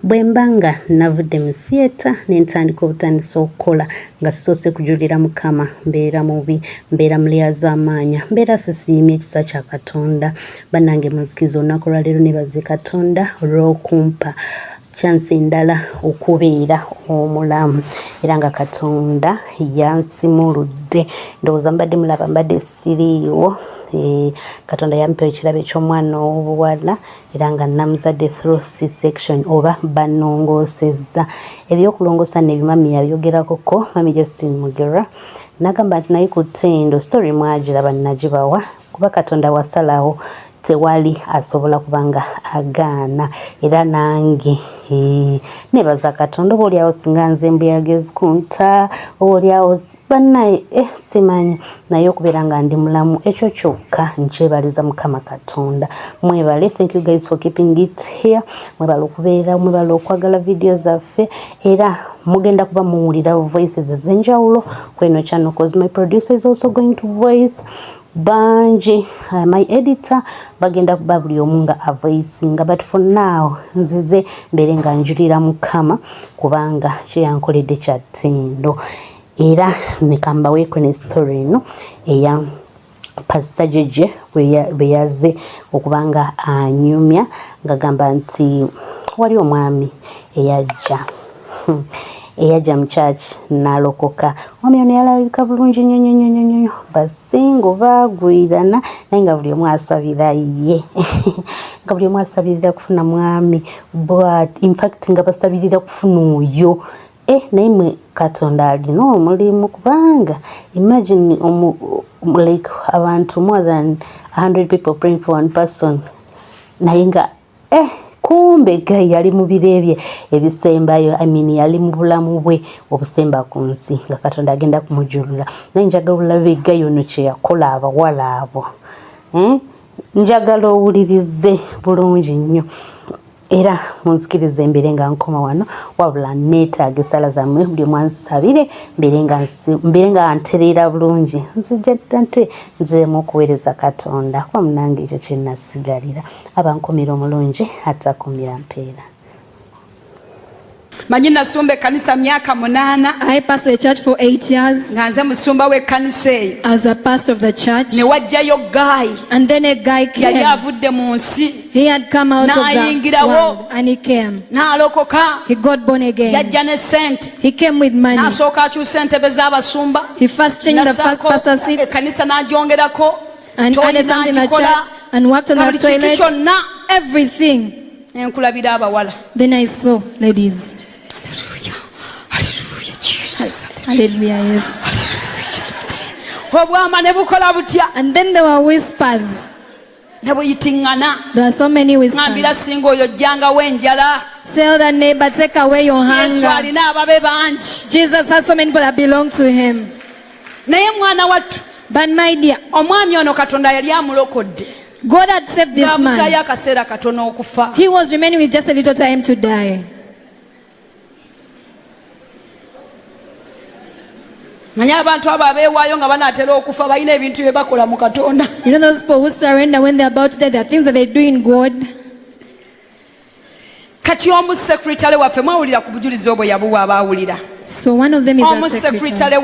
bwembanga navudde mu theatre nentandika obutandisa okukola nga sisoose kujulira mukama mbeera mubi mbeera mulyazaamaanya mbeera sisiimye ekisa kya Katonda bannange munzikiza olunaku lwaleero nebaze Katonda olw'okumpa chance endala okubeera omulamu era nga Katonda yansimuludde ndowooza mbadde mulaba mbadde siriiwo Katonda yampa ekirabo eky'omwana ow'obuwala era nga namuzadde through C-section oba banongoosezza ebyokulongoosa nebimami yabyogerakoko mami Justin Mugera nagamba nti naye ku ttendo story mwagiraba nagibawa kuba Katonda wasalawo tewali asobola kubanga agaana era nange nebaza Katonda obaoliawo singa nze mbuyagezi kunta obaoliawo bannaye simanyi naye okubeera nga ndi mulamu ekyo kyokka nkyebaliza mukama Katonda mwebale. Thank you guys for keeping it here. Mwebale okubeera mwebale okwagala video zaffe era mugenda kuba muwulira voices ez'enjawulo kweno channel cause my producer is also going to voice banji my editor bagenda kuba buli omu nga avoicinga but for now nzize mbere nga njulira mukama kubanga kyeyankoledde kya ttendo era nekambaweeko ne story eno eya Pastor Jeje beyaze okubanga anyumya ngagamba nti wali omwami eyajja mu church n'alokoka omwami ono yalabika bulungi nnyo basingo baagwirana naye nga buli omu asabira ye nga buli omu asabirira kufuna mwami but in fact nga basabirira kufuna oyo naye mwe Katonda alina omulimu kubanga imagine like abantu more than 100 people praying for one person naye nga kumbe gai yali mu birebye ebisembayo yali mu bulamu bwe obusemba ku nsi nga Katonda agenda kumujulula naye njagala olabe gai ono kye yakola abawala abo njagala owulirize bulungi nnyo era munzikirize mbere nga nkoma wano wabula neetaaga essala zammwe buli mwansabire mbere nga ntereera bulungi nzijjadda nte nziremu okuweereza Katonda kuba munange ekyo kye nasigalira abankomera omulungi atakumira mpeera. Manyi nasumba ekkanisa myaka 8. I pastored the church for 8 years. Nga nze musumba w'ekkanisa eyo. I was the pastor of the church. Ne wajjayo guy. And then a guy came. Yali avudde mu nsi. He had come out of the world and he came. N'alokoka. He got born again. Yajja ne sente. He came with money. N'asooka akyusa entebe z'abasumba. He first changed the pastor's seat. Ekkanisa n'agyongerako. And added something in the church and worked on the toilet. Everything. Enkulabira abawala. Then I saw ladies. Hallelujah, Jesus. Hallelujah, yes. Hallelujah. And then there were whispers. There are so many whispers. Tell the neighbor, take away your hunger. Jesus has so many people that belong to him. But my dear, God had saved this man. He was remaining with just a little time to die. You know those people who surrender when they're about to die, there are things that they do in God. So one of them is a secretary.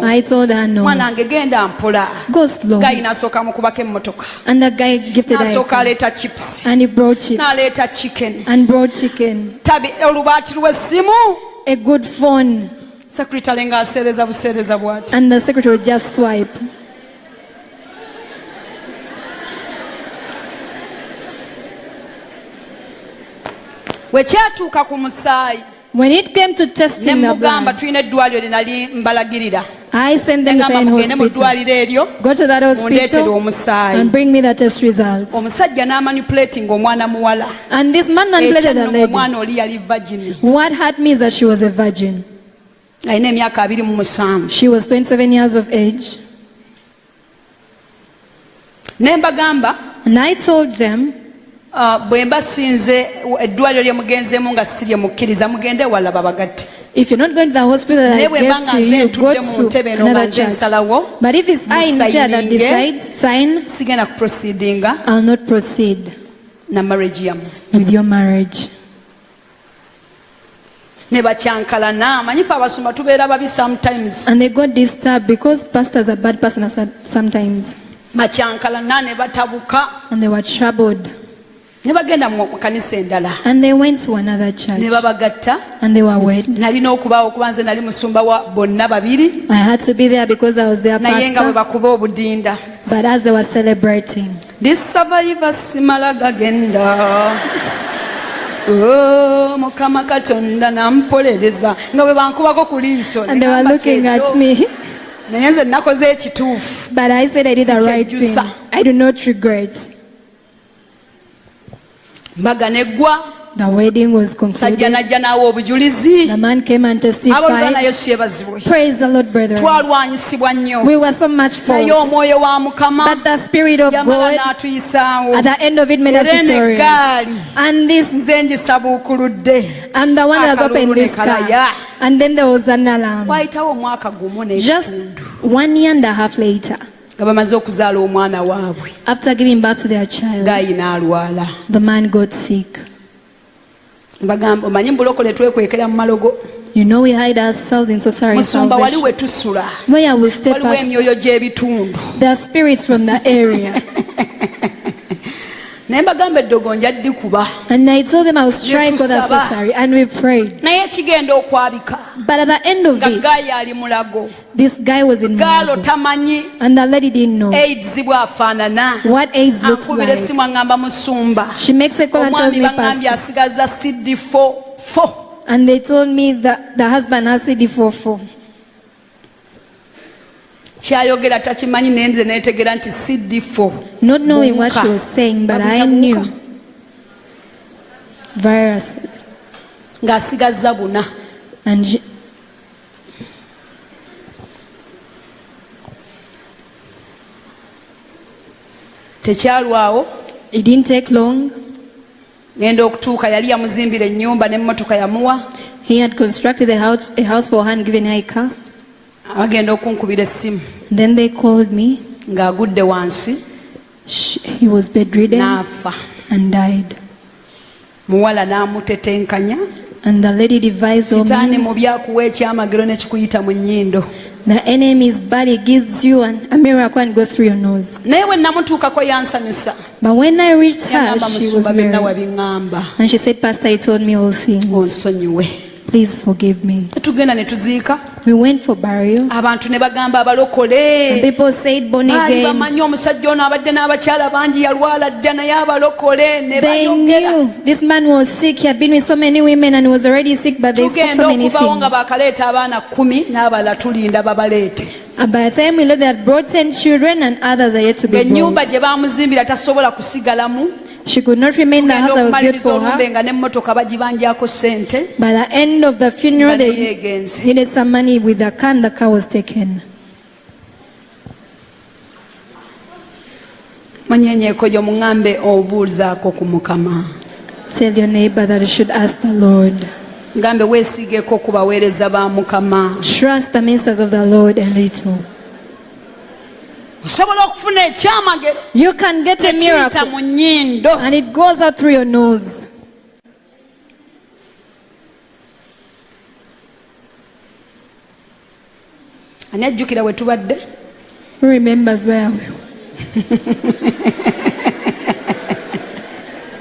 I told her no. Go slow. And the guy gifted her. And he brought chips. And brought chicken. A good phone. And the secretary would just swipe. When it came to testing the blood, I sent them to an hospital. Go to that hospital and bring me the test results. And this man manipulated the lady. What hurt me is that she was a virgin. She was 27 years of age. And I told them, if you're not going to the hospital that I gave to you, go to another church. But if it's I instead that decides, sign, I'll not proceed with your marriage. ne bakyankalana manyifu abasumba tubeera babi sometimes and they got disturbed because pastors are bad persons sometimes. Bakyankalana ne batabuka and they were troubled ne bagenda mu kanisa endala and they went to another church ne babagatta and they were wed. nalina okubaawo okuba nze nali musumba wa bonna babiri I had to be there because I was their naye nga bwe pastor. bakuba obudinda But as they were celebrating, this survivor simala gagenda Mukama Katonda nampolereza nga bwe bankubako ku liiso and they were looking at me. naye nze nakoze ekituufu But I said I did the right thing. I do not regret. mbaga neggwa The wedding was sajja concluded. najja n'awa obujulizi The man came and abooluganda testified. yesu yebazibwe Praise the Lord, brethren. twalwanyisibwa nnyo We were so much naye false, omwoyo wa mukama but the Spirit of yamala God n'atuyisaawo at the end of it made us era victorious. n'eggaali And this, nze ngisabuukuludde I'm the one that has opened this Akalulu ne car. And then there was an alarm. wayitawo omwaka gumu Just n'ekitundu 1 year and a half later, nga bamaze okuzaala omwana waabwe after giving birth to their child, ng'ayina alwala the man got sick. mbagamba omanyi mbulokole twekwekera mu malogo You know, we hide ourselves in sorcery and musumba wali salvation. we tusula Where we stay, waliwo pastor, emyoyo gy'ebitundu there are spirits from the area. naye mbagamba eddogo nja ddikuba And I told them I was trying for the Netusaba. sorcery, and we prayed. naye kigenda okwabika But at the end of nga it, gaali ali mulago this guy was in gaalo Mulago, tamanyi and the lady didn't know aids bw'afaanana what AIDS looks ankubira like. essimu aŋŋamba musumba She makes a call and tells omwami me, baŋŋambye pastor. asigaza CD4 And they told me that the husband has CD44. kyayogera takimanyi naye nze neetegera nti CD4 Not knowing what buwuka. she was saying, but I Babuyita knew. buwuka. Viruses. ng'asigazza buna And she, tekyalwawo it didn't take long. ngenda okutuuka yali yamuzimbira ennyumba n'emmotoka yamuwa He had constructed a house for her and given her a car. bagenda okunkubira essimu Then they called me. ng'agudde wansi He was bedridden n'afa and died. muwala n'amutetenkanya And the lady devised all sitaani mu means. byakuwa ekyamagero ne kikuyita mu nnyindo The enemy's body gives you a miracle and goes through your nose. naye bwe namutuukako yansanyusa But when I reached her, yagamba she was musumba byonna married. wabiŋŋamba And she said, Pastor, you told me all things. onsonyiwe Please forgive me. tugenda ne tuziika We went for burial. abantu ne bagamba And abalokole people said, born baali again. bamanyi omusajja ono abadde n'abakyala bangi yalwala dda naye abalokole ne They bayogera knew this man was sick. He had been with so many women and he was already sick, but they spoke tugenda so many okuvawo nga things. bakaleeta abaana 10 n'abalala tulinda babaleete And by the time we left, they had brought 10 children and others are yet to be ng'ennyumba brought. gye baamuzimbira tasobola kusigalamu She could not remain in the house that was built okumaliriza for olumbe her. nga n'emmotoka bagibanjako ssente By the end of the funeral, nga they neyeegenze needed some money with the car, and the car was taken. munyenyeeko gyo muŋŋambe obuuzaako ku mukama Tell your neighbor that you should ask the Lord. ngambe weesiigeko ku baweereza ba mukama Trust the ministers of the Lord a little. osobola okufuna ekyamagero You can get a tekiyita miracle mu nnyindo and it goes out through your nose. ani ajjukira we tubadde Who remembers where we were?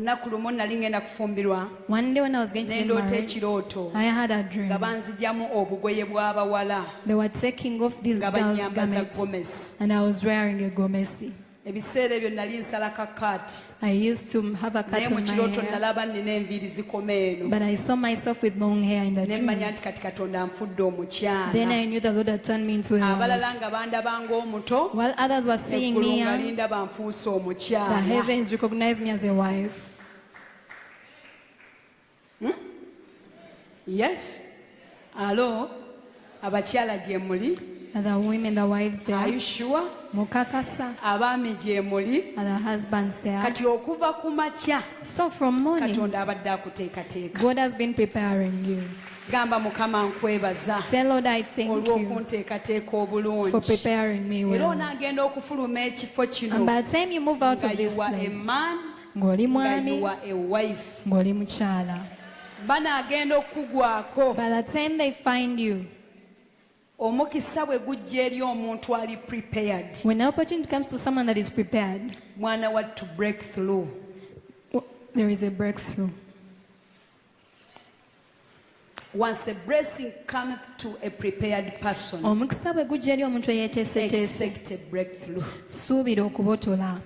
lunaku lumu nali ngenda kufumbirwa One day when I was going to get nendoota married, ekirooto I had a dream. nga banzigyamu obugoye bw'abawala They were taking off these nga girls' banyambaza garments gomesi and I was wearing a gomesi. ebiseera ebyo nali nsala kakaati I used to have a naye cut mu on my kirooto hair, nalaba nina enviiri zikoma eno but I saw myself with long hair in the ne dream. mmanya nti kati katonda anfudde Then omukyala I knew the Lord had turned me into a wife. abalala nga bandaba ng'omuto While others were seeing eggulu me nga young, lindaba nfuuse the omukyala heavens recognized me as a wife. yes alo abakyala gye muli Are the women, the wives are there? you sure Mukakasa. abaami gye muli Are the husbands there? kati okuva ku makya So from morning, katonda abadde akuteekateeka God has been preparing you. gamba mukama nkwebaza Say, Lord, I thank you olw'okunteekateeka for obulungi preparing me era well. onaagenda okufuluma ekifo kino And by the time you move out nga of this you are a place, man ng'oli nga mwami, you are a wife ng'oli mukyala. banaagenda okugwako. By the time they find you, omukisa bwe gujja eri omuntu ali prepared, when an opportunity comes to someone that is prepared, mwana wa to break through, there is a breakthrough. Once a blessing cometh to a prepared person, omukisa bwe gujja eri omuntu eyeeteeseteese, expect a breakthrough. suubira okubotola.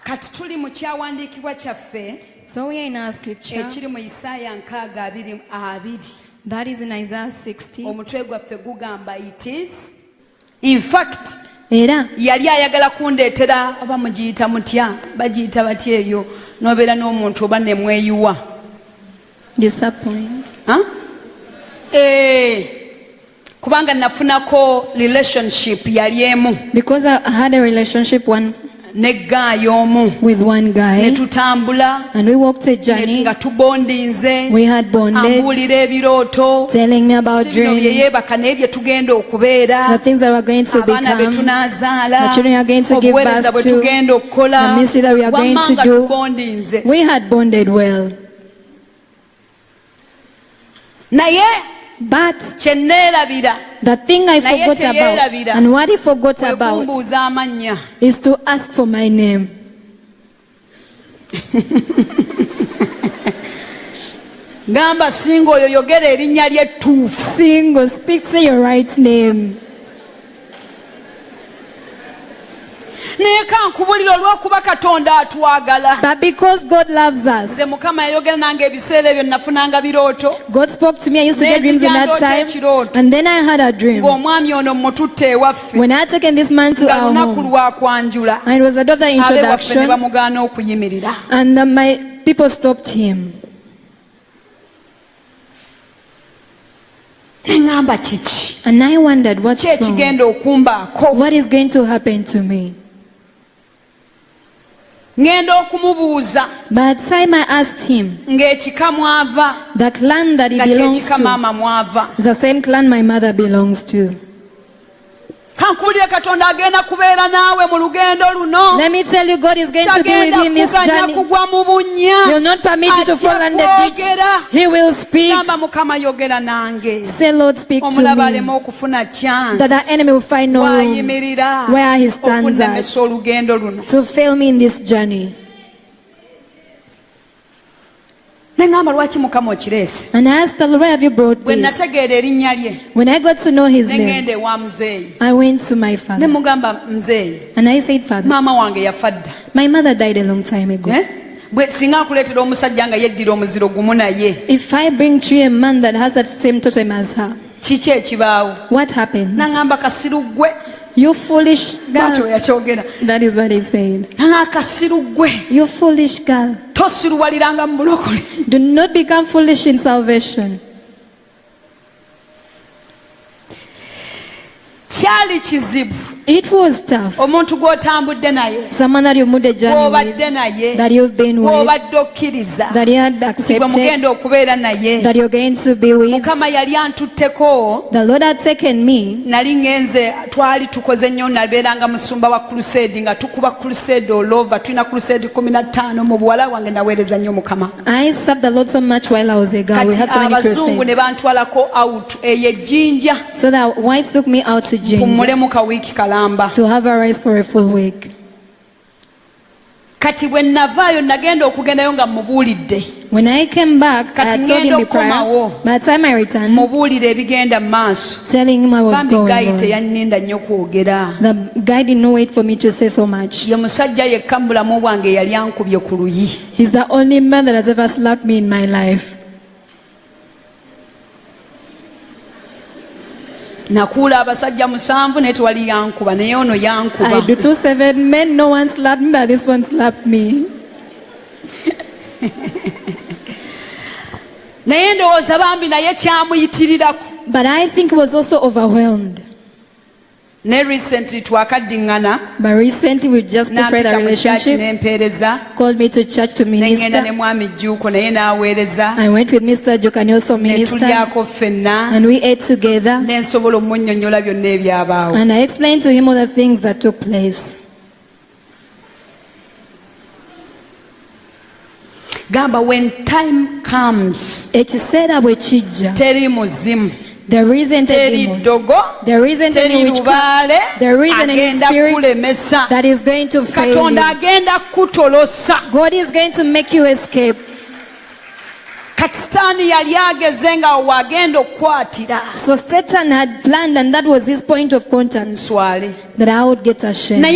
Kati tuli mu kyawandiikibwa kyaffe, so we are in our scripture, ekiri mu Isaaya 6:2. that is in Isaiah 60. Omutwe gwaffe gugamba it is. In fact, era yali ayagala kundeetera oba mugiyita mutya, bagiyita batya eyo, n'obeera n'omuntu oba ne mweyiwa. Disappoint. Kubanga nafunako relationship yali emu. Because I had a relationship with one guy, and we walked a journey. We had bonded, telling me about dreams, the things that we are going to become, the children we are going to give birth to, the ministry that we are going to do. We had bonded well. But the thing I forgot about, and what he forgot about, is to ask for my name. Single, speak, say your right name. But because God loves us, God spoke to me. I used to get dreams in that time, and then I had a dream when I had taken this man to our home, and it was a day of the introduction, and my people stopped him. And I wondered, what's wrong? What is going to happen to me? By the time I asked him, the clan that he belongs to is the same clan my mother belongs to. Let me tell you, God is going to be with you in this journey. He will not permit you to fall under ditch. He will speak. Say, Lord, speak to me, that the enemy will find no room where he stands at to fail me in this journey. And I asked the Lord, where have you brought this? When I got to know his name, I went to my father. And I said, Father, my mother died a long time ago. If I bring to you a man that has that same totem as her, what happens? You foolish girl. That is what he said. You foolish girl. Do not become foolish in salvation. It was tough. Someone that you moved a journey with, that you've been with, that you had accepted, that you're going to be with. The Lord had taken me. I served the Lord so much while I was a girl. We had so many crusades. So the whites took me out to Ginger to have a rest for a full week. When I came back, I told him the prayer. By the time I returned, telling him I was going on. The guy did not wait for me to say so much. He's the only man that has ever slapped me in my life. I do 7 men, no one slapped me, but this one slapped me. But I think he was also overwhelmed. But recently we just prepared a relationship, called me to church to minister. I went with Mr. Joke and he also ministered, and we ate together, and I explained to him all the things that took place. Gamba, when time comes, ekiseera bwe kijja, teri muzimu, there isn't a demon, there isn't any witchcraft, there isn't any spirit that is going to fail you. God is going to make you escape. So Satan had planned, and that was his point of contact, that I would get ashamed. But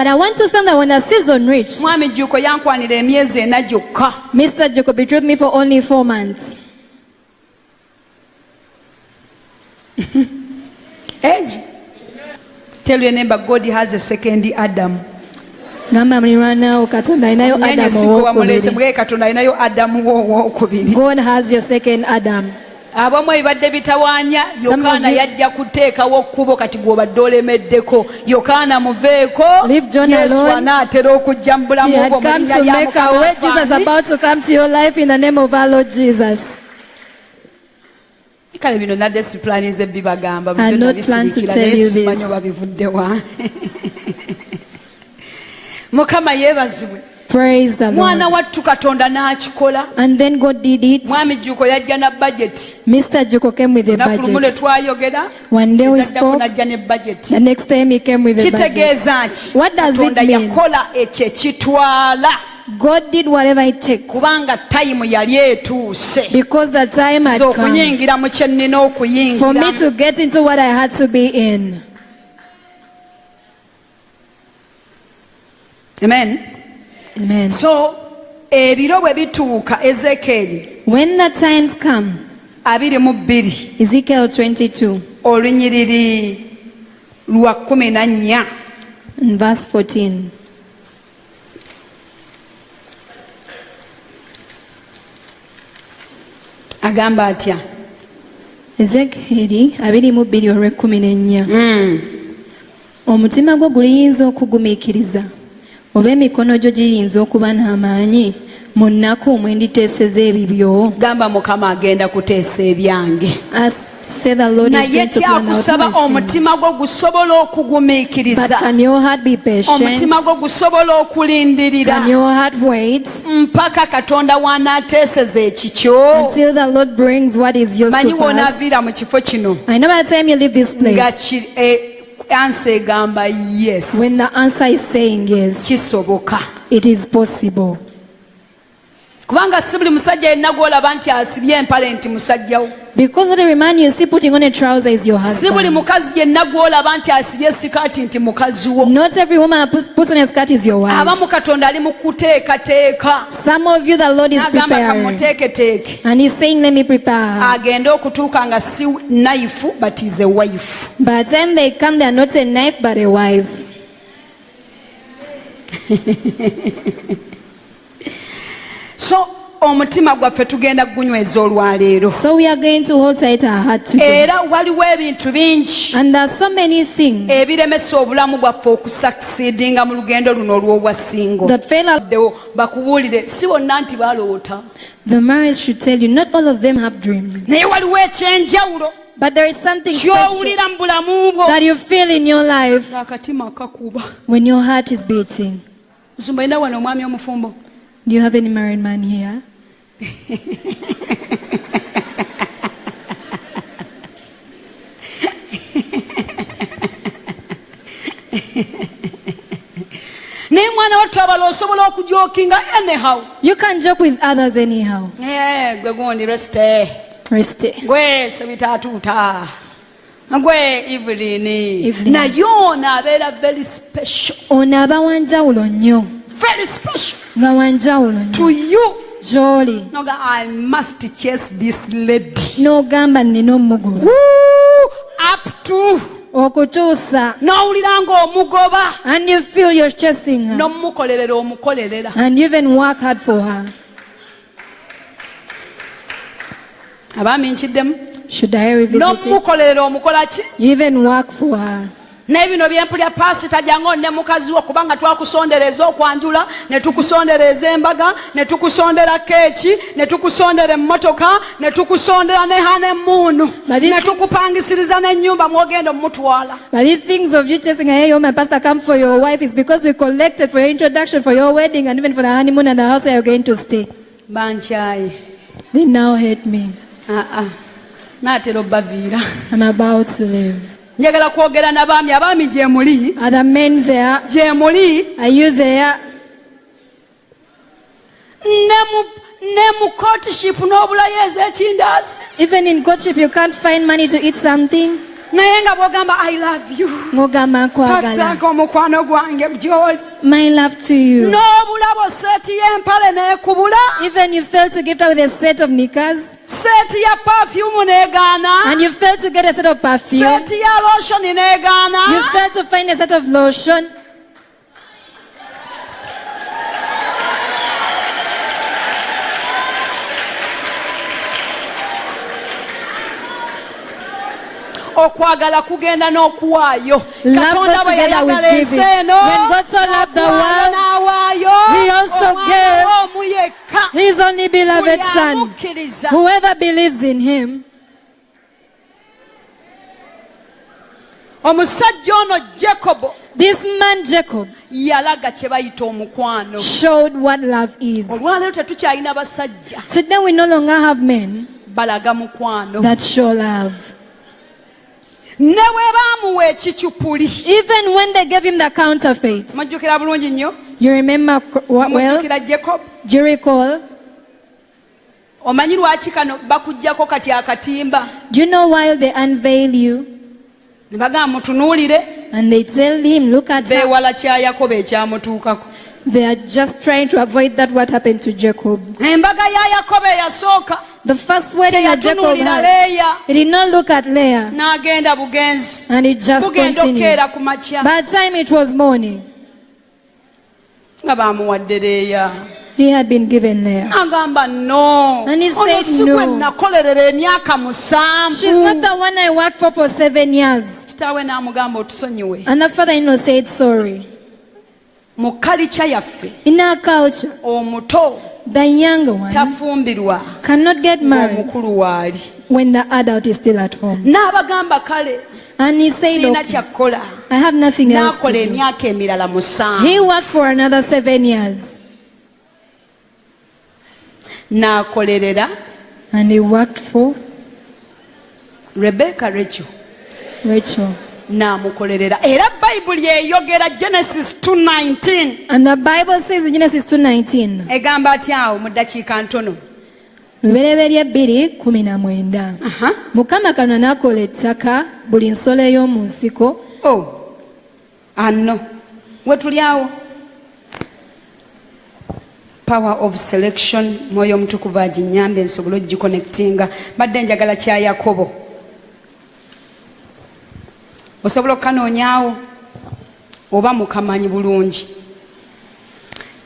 I want to thank that when the season reached, Mr. Joko betrothed me for only 4 months. Age. Tell your neighbor, God has a second Adam. God has your second Adam. Abamu ebadde bitawaanya Yokaana yajja kuteekawo kkubo kati gw'obadde olemeddeko. Yokaana muveeko, Yesu anaatera okujja mu bulamu bwo mu linnya lya Mukama. Jesus is about to come to your life in the name of our Lord Jesus. Kale bino nadde siplanize bibagamba I had not planned to tell you this. Mukama yeebazibwe. Praise the Lord. Mwana wattu Katonda n'akikola. And then God did it. Mwami Jjuko yajja na budget. Mr. Joko came with a budget. One day we spoke. The next time he came with a budget. What does it mean? God did whatever it takes. Because the time had come for me to get into what I had to be in. Amen. Amen. So, ebiro bwe bituuka Ezekiel. When the times come, Ezekiel 22, olunyiriri lwa 14. in verse 14. Agamba atya. Ezekiel 22:14. Omutima gwo guliyinza okugumiikiriza, oba emikono gyo giyinza okuba n'amaanyi mu nnaku mwe nditeeseza ebibyo. Gamba Mukama agenda kuteesa ebyange. Say the Lord is going to plan out my sins. Omutima gwo gusobola okugumiikiriza. But can your heart be patient? Omutima gwo gusobola okulindirira. Can your heart wait? Mpaka Katonda w'anaateeseza ekikyo. Until the Lord brings what is yours to pass. Manyi w'onaaviira mu kifo kino. I know by the time you leave this place. Answer egamba yes. When the answer is saying yes, kisoboka. It is possible. Kubanga si buli musajja yenna gw'olaba nti asibye empale nti musajjawo. Because not every man you see putting on a trouser is your husband. Si buli mukazi yenna gw'olaba nti asibye sikaati nti mukazi wo. Not every woman that puts on a skirt is your wife. Abamu Katonda ali mu kuteekateeka. Some of you the Lord is preparing. And he's saying, let me prepare. Agende okutuuka nga si knife but is a wife. By the time they come, they are not a knife but a wife. So omutima gwaffe tugenda gunyweza olwaleero. So we are going to hold tight our heart today. Era waliwo ebintu bingi. And there are so many things ebiremesa obulamu bwaffe okusucceedinga mu lugendo luno olw'obwasingo. That fail. Bakubuulire si bonna nti baloota. The marriage should tell you not all of them have dreams. Naye waliwo ekyenjawulo. But there is something special that you feel in your life when your heart is beating. Do you have any married man here? You can joke with others anyhow. Rest. Gwe sebitatuuta. Gwe Evelyn. Naye ono abeera very special. Ono aba wanjawulo nnyo. Very special. Nga wanjawulo nnyo. To you. Gy'oli. Noga, I must chase this lady. N'ogamba nnina omugoba. Up to. Okutuusa. N'owulira ng'omugoba. And you feel you're chasing her. N'omukolerera omukolerera. And you even work hard for her. Abaami nkiddemu. Should I revisit it? N'omukolerera omukola ki? You even work for her. N'ebino byempulya pasita jango ne mukazi wo kubanga twakusondereza okwanjula ne tukusondereza embaga ne tukusondera keeki ne tukusondera emmotoka ne tukusondera ne honeymoon ne tukupangisiriza n'ennyumba mwogenda mutwala. But the things of you chasing a home and pastor come for your wife is because we collected for your introduction, for your wedding, and even for the honeymoon and the house where you're going to stay. Banchaye. They now hate me. Natero bavira. I'm about to leave. Njagala kwogera n'abaami gye muli. Are the men there? Gye muli. Are you there? Ne mu courtship n'obulayo ez'ekindazi. Even in courtship you can't find money to eat something. Naye nga bw'ogamba I love you. Ng'ogamba nkwagala. Katsako omukwano gwange gy'oli. My love to you. N'obulabo seeti y'empale n'ekubula. Even you failed to get out with a set of knickers. Seeti ya perfume n'egaana. And you failed to get a set of perfume. Seeti ya lotion n'egaana. You failed to find a set of lotion. Okwagala kugenda n'okuwaayo. Katonda bwe yayagala ensi eno. When God so loved the world, He also gave His only beloved Son. Whoever believes in Him. Omusajja ono Jacob. This man Jacob yalaga kye bayita omukwano. Showed what love is. Olwaleero tetukyalina basajja. Today we no longer have men balaga mukwano. That show love. Ne bwebaamuwa ekicupuli. Even when they gave him the counterfeit. Mujjukira bulungi nnyo. You remember well? Mujjukira Jacob. Do you recall? Omanyi lwaki kano bakuggyako kati akatimba. Do you know why they unveil you? Ne bagamba mutunuulire. And they tell him, look at her. Beewala kya Yakobo ekyamutuukako. They are just trying to avoid that what happened to Jacob. Embaga ya Yakobo eyasooka. The first wedding that Jacob had, he did not look at Leah. N'agenda bugenzi. And it just continued. By the time it was morning, nga baamuwadde Leah. He had been given Leah. Agamba no. And he said no. Nakolerera emyaka 7. She's not the one I worked for 7 years. Kitaawe n'amugamba otusonyiwe. And the father-in-law said sorry. Mu culture yaffe. In our culture, omuto the younger one tafumbirwa cannot get married omukulu waali. When the adult is still at home. N'abagamba kale. And he said, okay, I have nothing else to do. N'akola emyaka emirala 7. He worked for another 7 years. N'akolerera. And he worked for Rachel. N'amukolerera. Era Bayibuli eyogera Genesis 2:19. And the Bible says in Genesis 2:19. Egamba atyawo mu ddakiika ntono. Lubereberye 2:19. Mukama Katonda n'akola ettaka buli nsolo ey'omu nsiko. Anno wetulyawo. Power of selection. Mwoyo Mutukuvu aginyambe nsobole ogiconnectinga. Badde njagala kya Yakobo. Osobola okanoonyaawo oba mukamanyi bulungi.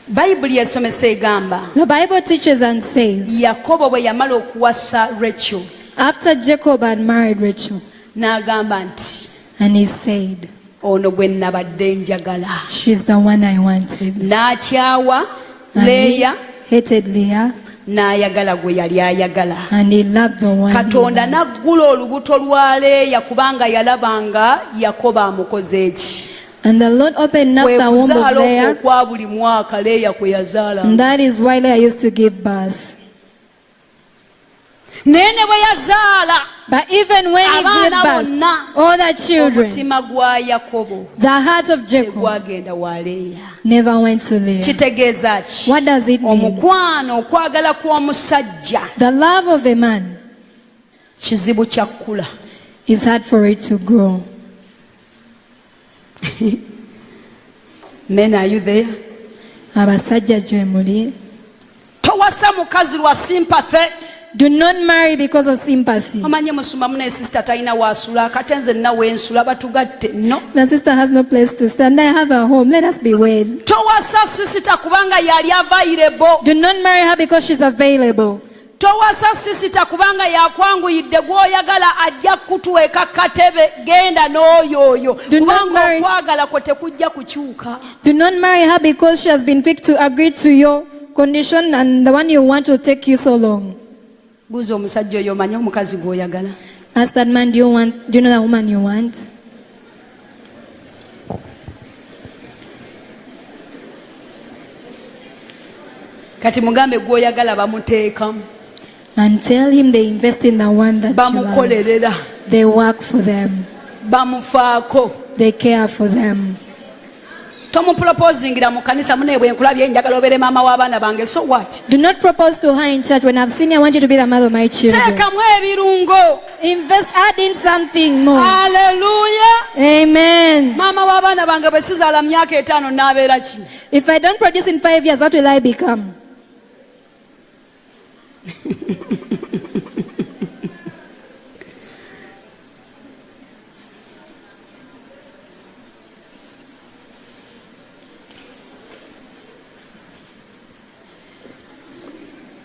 Bayibuli esomesa egamba. The Bible teaches and says. Yakobo bwe yamala okuwasa Rachel. After Jacob had married Rachel. N'agamba nti. And he said. Ono gwe nabadde njagala. She's the one I wanted. N'akyawa Leah. Hated Leah. N'ayagala gwe yali ayagala. And he loved the one. Katonda n'aggula olubuto lwa Leah kubanga yalabanga Yakobo amukoze eki. And the Lord opened up the womb of Leah. Kwa buli mwaka Leah kwe yazaala. And that is why Leah used to give birth. Nene bwe yazaala. But even when he gave birth, all the children, the heart of Jacob never went to Leah. What does it mean? The love of a man is hard for it to grow. Men, are you there? Abasajja gye muli. Towasa mukazi lwa sympathy. Do not marry because of sympathy. The sister has no place to stand. I have a home. Let us be wed. Do not marry her because she's available. towasa sisita kubanga yakwanguyidde gw'oyagala ajja kutuweeka katebe genda n'oyoyo kubanga okwagala kwe tekujja kukyuka. Do not marry her because she has been quick to agree to your condition and the one you want will take you so long. Buuza omusajja oyo omanyi omukazi gw'oyagala. Ask that man, do you know that woman you want? Kati mugambe gw'oyagala bamuteekamu. And tell him they invest in the one that you love. They work for them. They care for them. Do not propose to her in church. When I've seen you, I want you to be the mother of my children. Invest, add in something more. Hallelujah. Amen. If I don't produce in 5 years, what will I become?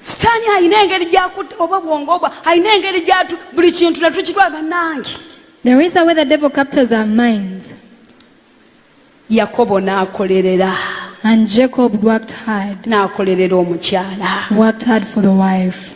Sitani alina engeri gy'akutta oba bwongo alina engeri gy'atu buli kintu ne tukitwala bannange. There is a way the devil captures our minds. Yakobo n'akolerera. And Jacob worked hard. N'akolerera omukyala. Worked hard for the wife.